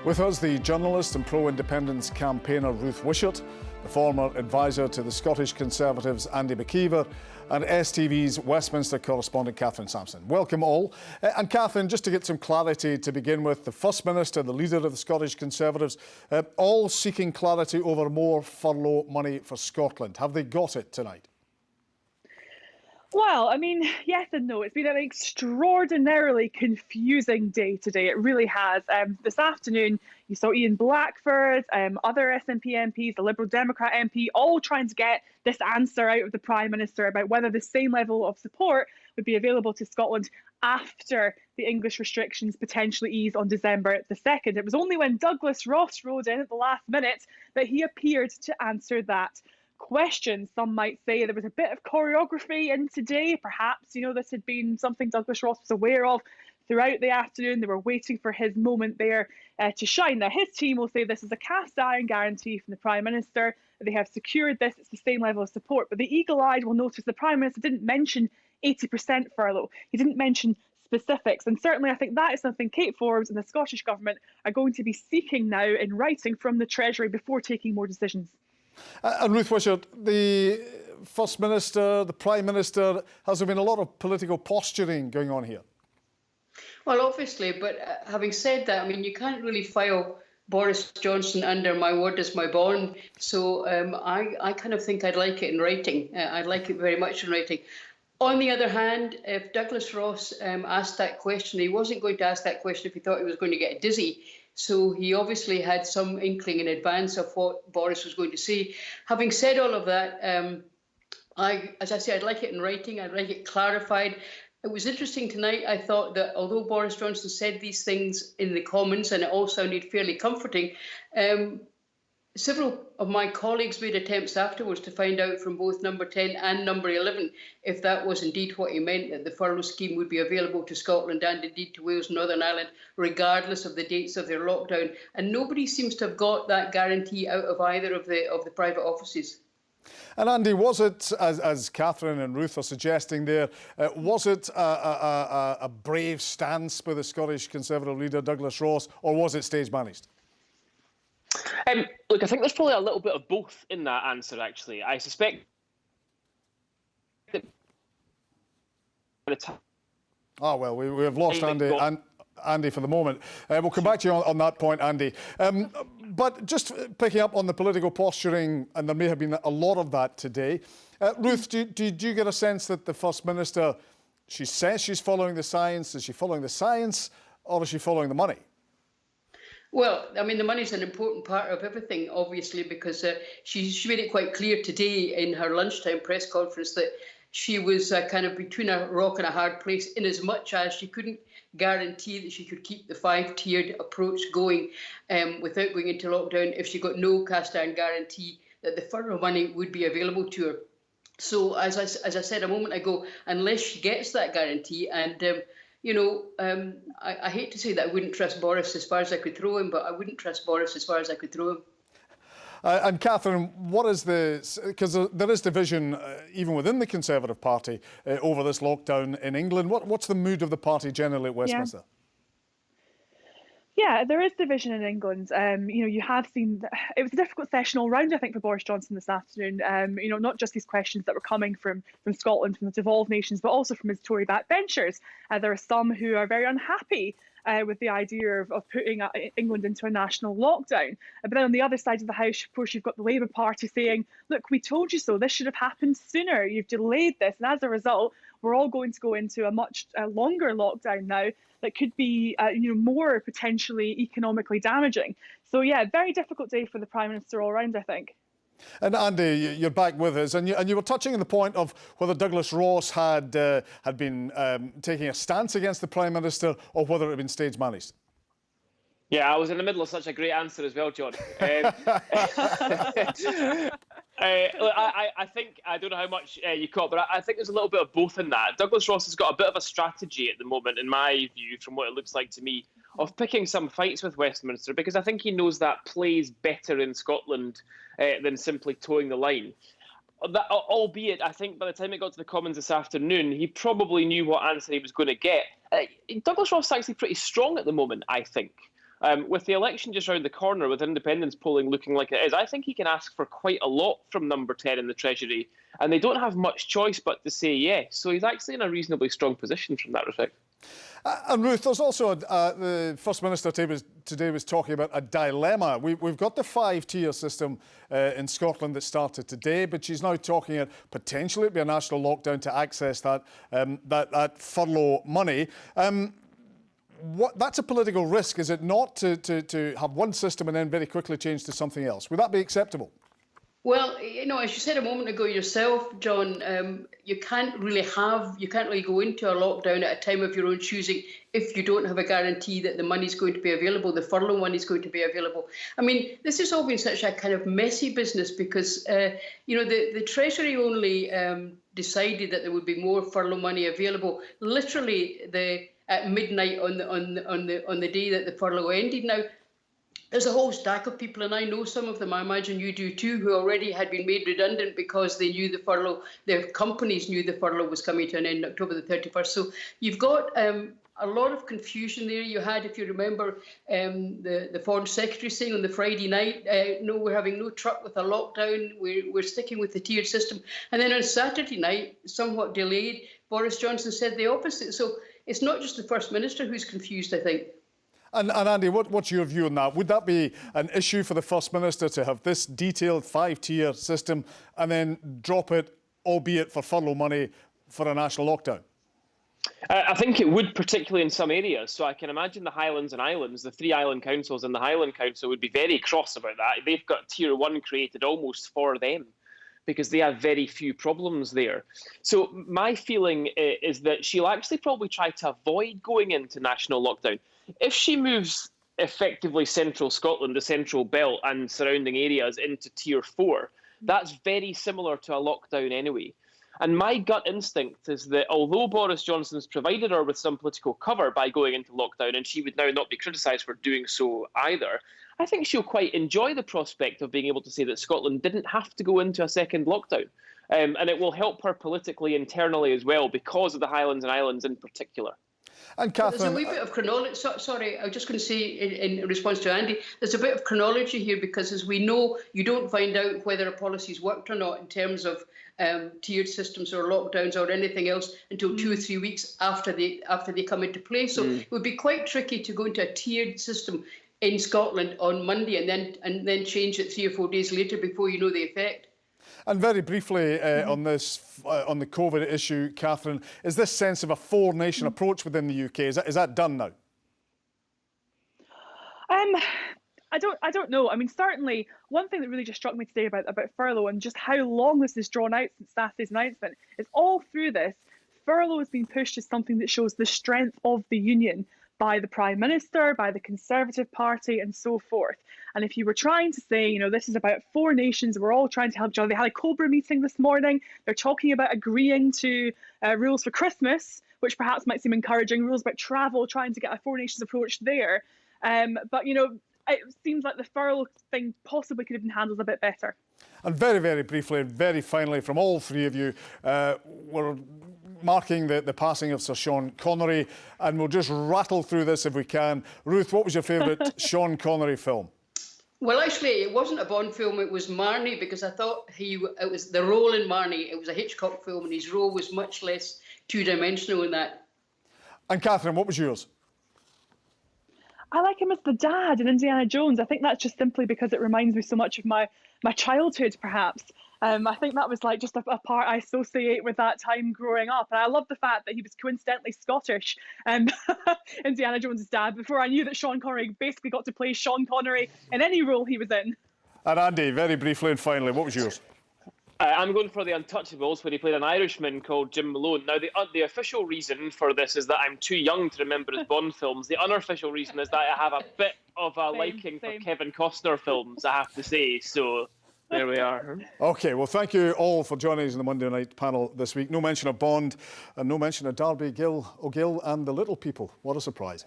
With us, the journalist and pro-independence campaigner Ruth Wishart, the former advisor to the Scottish Conservatives Andy McKeever, and STV's Westminster correspondent Catherine Sampson. Welcome all. And Catherine, just to get some clarity to begin with, the First Minister, the leader of the Scottish Conservatives, all seeking clarity over more furlough money for Scotland. Have they got it tonight? Well, I mean, yes and no. It's been an extraordinarily confusing day today. It really has. This afternoon, you saw Ian Blackford, other SNP MPs, the Liberal Democrat MP, all trying to get this answer out of the Prime Minister about whether the same level of support would be available to Scotland after the English restrictions potentially ease on December the 2nd. It was only when Douglas Ross rode in at the last minute that he appeared to answer that question. Some might say there was a bit of choreography in today. Perhaps, this had been something Douglas Ross was aware of throughout the afternoon. They were waiting for his moment there to shine. Now, his team will say this is a cast iron guarantee from the Prime Minister. They have secured this. It's the same level of support. But the eagle-eyed will notice the Prime Minister didn't mention 80% furlough. He didn't mention specifics. And certainly I think that is something Kate Forbes and the Scottish Government are going to be seeking now in writing from the Treasury before taking more decisions. And Ruth Wishart, the First Minister, the Prime Minister, has there been a lot of political posturing going on here? Well, obviously, but having said that, I mean, you can't really file Boris Johnson under my word is my bond. So I kind of think I'd like it in writing. I'd like it very much in writing. On the other hand, if Douglas Ross asked that question, he wasn't going to ask that question if he thought he was going to get dizzy. So he obviously had some inkling in advance of what Boris was going to say. Having said all of that, as I say, I'd like it in writing. I'd like it clarified. It was interesting tonight. I thought that although Boris Johnson said these things in the Commons and it all sounded fairly comforting, several of my colleagues made attempts afterwards to find out from both number 10 and number 11 if that was indeed what he meant, that the furlough scheme would be available to Scotland and indeed to Wales and Northern Ireland, regardless of the dates of their lockdown. And nobody seems to have got that guarantee out of either of the private offices. And Andy, was it, as Catherine and Ruth are suggesting there, was it a brave stance by the Scottish Conservative leader Douglas Ross, or was it stage managed? Look, I think there's probably a little bit of both in that answer, actually. I suspect that by the time... Oh, well, we have lost Andy for the moment. We'll come back to you on that point, Andy. But just picking up on the political posturing, and there may have been a lot of that today. Ruth, do you get a sense that the First Minister, she says she's following the science? Is she following the science, or is she following the money? Well, I mean, the money's an important part of everything, obviously, because she made it quite clear today in her lunchtime press conference that she was kind of between a rock and a hard place, in as much as she couldn't guarantee that she could keep the five-tiered approach going without going into lockdown if she got no cast iron guarantee that the furlough money would be available to her. So, as I said a moment ago, unless she gets that guarantee, and I hate to say that I wouldn't trust Boris as far as I could throw him, but I wouldn't trust Boris as far as I could throw him. And Catherine, what is because there is division even within the Conservative Party over this lockdown in England. What's the mood of the party generally at Westminster? Yeah, there is division in England. You have seen it was a difficult session all round, I think, for Boris Johnson this afternoon. Not just these questions that were coming from Scotland, from the devolved nations, but also from his Tory backbenchers. There are some who are very unhappy with the idea of putting England into a national lockdown. But then on the other side of the House, of course, you've got the Labour Party saying, look, we told you so. This should have happened sooner. You've delayed this. And as a result, we're all going to go into a much longer lockdown now that could be more potentially economically damaging. So, yeah, very difficult day for the Prime Minister all round, I think. And Andy, you're back with us, and you were touching on the point of whether Douglas Ross had been taking a stance against the Prime Minister or whether it had been stage managed. Yeah, I was in the middle of such a great answer as well, John. I think, I don't know how much you caught, but I think there's a little bit of both in that. Douglas Ross has got a bit of a strategy at the moment, in my view, from what it looks like to me, of picking some fights with Westminster, because I think he knows that plays better in Scotland than simply towing the line. That, albeit, I think by the time it got to the Commons this afternoon, he probably knew what answer he was going to get. Douglas Ross is actually pretty strong at the moment, I think. With the election just round the corner, with independence polling looking like it is, I think he can ask for quite a lot from number 10 in the Treasury, and they don't have much choice but to say yes. So he's actually in a reasonably strong position from that respect. And Ruth, there's also the First Minister today was talking about a dilemma. We've got the 5-tier system in Scotland that started today, but she's now talking about potentially it'd be a national lockdown to access that furlough money. That's a political risk, is it not, to have one system and then very quickly change to something else? Would that be acceptable? Well, as you said a moment ago yourself, John, you can't really go into a lockdown at a time of your own choosing if you don't have a guarantee that the money's going to be available, the furlough money is going to be available. I mean, this has all been such a kind of messy business because, the Treasury only decided that there would be more furlough money available literally at midnight on the day that the furlough ended. Now, there's a whole stack of people, and I know some of them, I imagine you do too, who already had been made redundant because they knew the furlough, their companies knew the furlough was coming to an end October the 31st. So you've got a lot of confusion there. You had, if you remember, the Foreign Secretary saying on the Friday night, no, we're having no truck with a lockdown, we're sticking with the tiered system. And then on Saturday night, somewhat delayed, Boris Johnson said the opposite. So it's not just the First Minister who's confused, I think. And Andy, what's your view on that? Would that be an issue for the First Minister to have this detailed 5-tier system and then drop it, albeit for furlough money, for a national lockdown? I think it would, particularly in some areas. So I can imagine the Highlands and Islands, the 3 island councils and the Highland Council would be very cross about that. They've got Tier 1 created almost for them, because they have very few problems there. So my feeling is that she'll actually probably try to avoid going into national lockdown. If she moves effectively central Scotland, the central belt and surrounding areas into Tier 4, that's very similar to a lockdown anyway. And my gut instinct is that although Boris Johnson's provided her with some political cover by going into lockdown, and she would now not be criticised for doing so either, I think she'll quite enjoy the prospect of being able to say that Scotland didn't have to go into a second lockdown. And it will help her politically internally as well, because of the Highlands and Islands in particular. And Catherine, there's a wee bit of chronology. Sorry, I was just going to say in response to Andy, there's a bit of chronology here because, as we know, you don't find out whether a policy's worked or not in terms of tiered systems or lockdowns or anything else until 2 or 3 weeks after they come into play. So it would be quite tricky to go into a tiered system in Scotland on Monday and then change it 3 or 4 days later before you know the effect. And very briefly on the COVID issue, Catherine, is this sense of a 4-nation approach within the UK, is that done now? I don't know. I mean, certainly one thing that really just struck me today about furlough and just how long this is drawn out since Saturday's announcement is all through this, furlough has been pushed as something that shows the strength of the union by the Prime Minister, by the Conservative Party and so forth. And if you were trying to say, this is about 4 nations, we're all trying to help each other. They had a COBRA meeting this morning. They're talking about agreeing to rules for Christmas, which perhaps might seem encouraging, rules about travel, trying to get a 4 nations approach there. But, it seems like the furlough thing possibly could have been handled a bit better. And very, very briefly, very finally, from all 3 of you, we're marking the passing of Sir Sean Connery, and we'll just rattle through this if we can. Ruth, what was your favourite Sean Connery film? Well, actually, it wasn't a Bond film, it was Marnie, because I thought it was the role in Marnie. It was a Hitchcock film, and his role was much less two-dimensional in that. And Catherine, what was yours? I like him as the dad in Indiana Jones. I think that's just simply because it reminds me so much of my childhood, perhaps. I think that was like just a part I associate with that time growing up. And I love the fact that he was coincidentally Scottish, Indiana Jones' dad, before I knew that Sean Connery basically got to play Sean Connery in any role he was in. And Andy, very briefly and finally, what was yours? I'm going for The Untouchables, where he played an Irishman called Jim Malone. Now, the official reason for this is that I'm too young to remember his Bond films. The unofficial reason is that I have a bit of a liking for Kevin Costner films, I have to say. So there we are. OK, well, thank you all for joining us in the Monday night panel this week. No mention of Bond and no mention of Darby O'Gill and the Little People. What a surprise.